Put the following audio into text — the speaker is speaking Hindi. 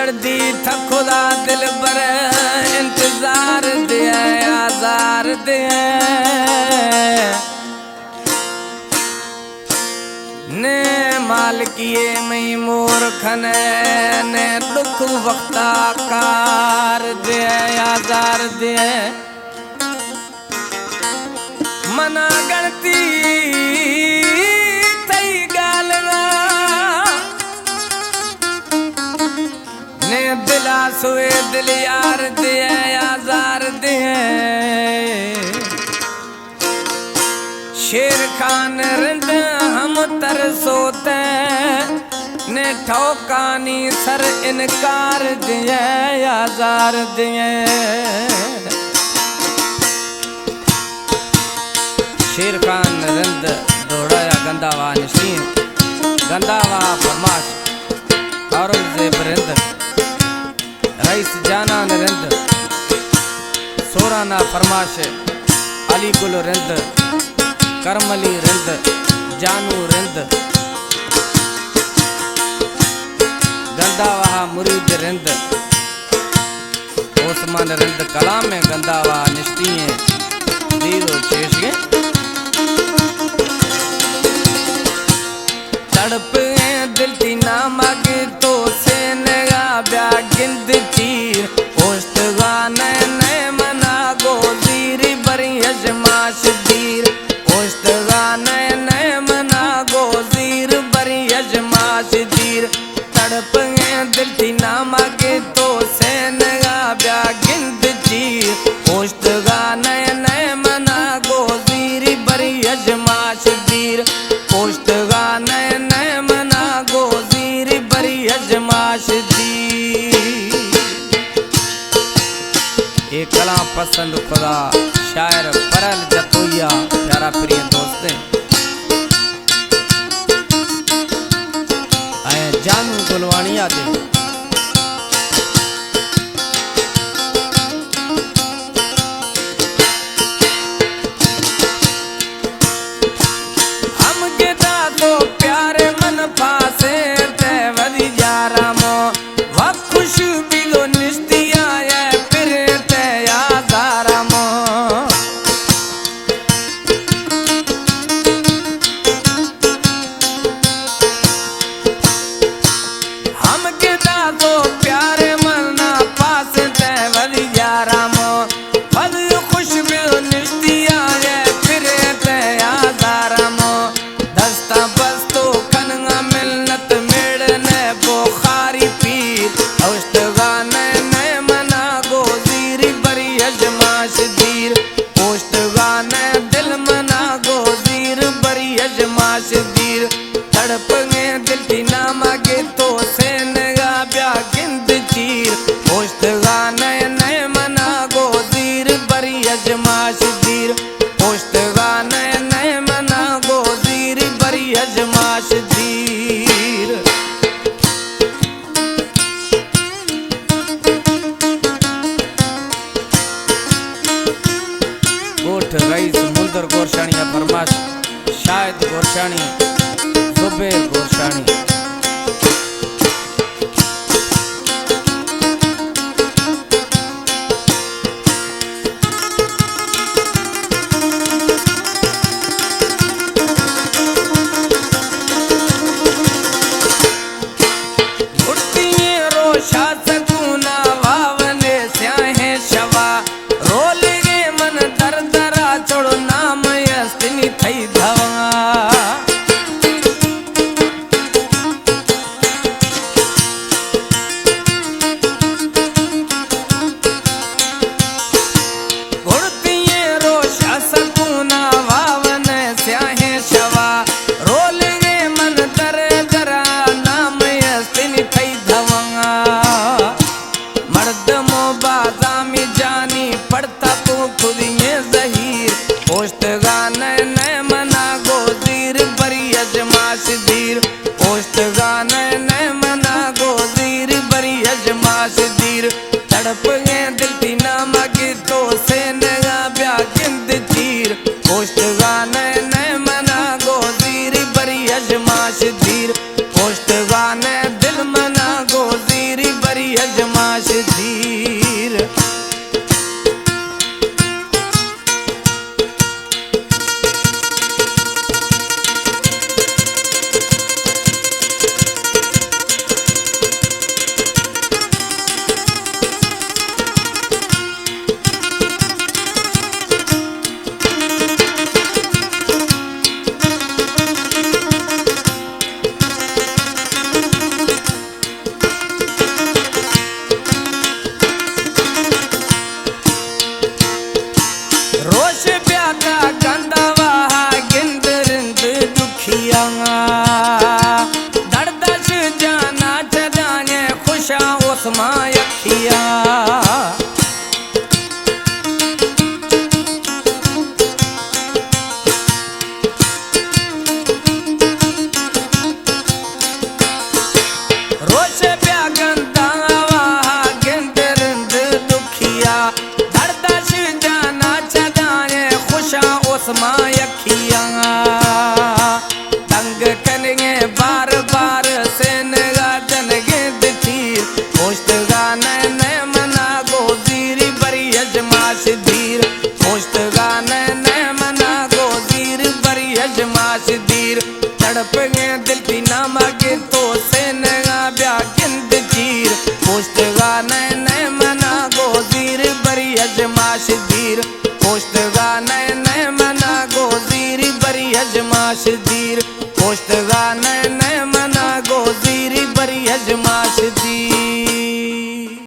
दर्दी था खुदा दिल पर इंतजार दे आजार दे ने मालकिए मई मोर खने ने दुख वक्ता कार दे आजार दे मना गणती तई गालना ने दिला सोए दिल यार दे आजार दे शेर खान रिंद हम तरसोते ने ठोकानी सर इनकार दिए आजार दिए शेर खान रिंद दौड़ाया गंदावा निशीन गंदावा फरमाश औरंगजेब रिंद रईस जाना रिंद सोराना फरमाश अली गुल रिंद करमली रिंद जानू रिंद गंदावा मुरीद रिंद ओस्मान रिंद कलाम में गंदावा निश्ती दीरो चेशगे तड़प दिल ती ना मांगे तो से नगा ब्या गिंद चीर पोस्ट गाने ने मना गोजीरी बरी यजमाश दीर पोस्ट गाने ने मना गोजीर बरी यजमाश दीर तड़प दिल ती ना मांगे तो से नगा ब्या गिंद चीर पोस्ट गाने ने मना गोजीरी बरी यजमाश दीर पोस्ट गाने ने मना गोजीरी बरी यजमाश दीर ये कलाम पसंद खुदा शायर परल जतोया प्यारा प्रिय दोस्ते आए जानू गुलवानिया दे रईस मुंदर गोरशानी या फरमाश शायद गोरशानी जुबैर गोरशानी तड़प दिल थी ना मगे तो से नगा ब्या गिंद चीर पोस्ट गाने न मना गोजीर बरी अजमाश दीर पोस्ट गाने दिल मना गोजीर बरी बार बार सेन गाजन गिंद चीर पोस्ट गाने ने मना गोजीरी बरी अजमाश धीर पोस्ट गाने ने मना गोजीर बरी अजमाश धीर तड़प गए दिल की ना मांगे तो सेन गा ब्या गिंद चीर पोस्ट गाने ने मना गोजीर बरी अजमाश धीर पोस्ट गाने ने मना गोजीर बरी अजमाश धीर पोस्ट गाने ने मना गोजीर बरी अजमाश धीर।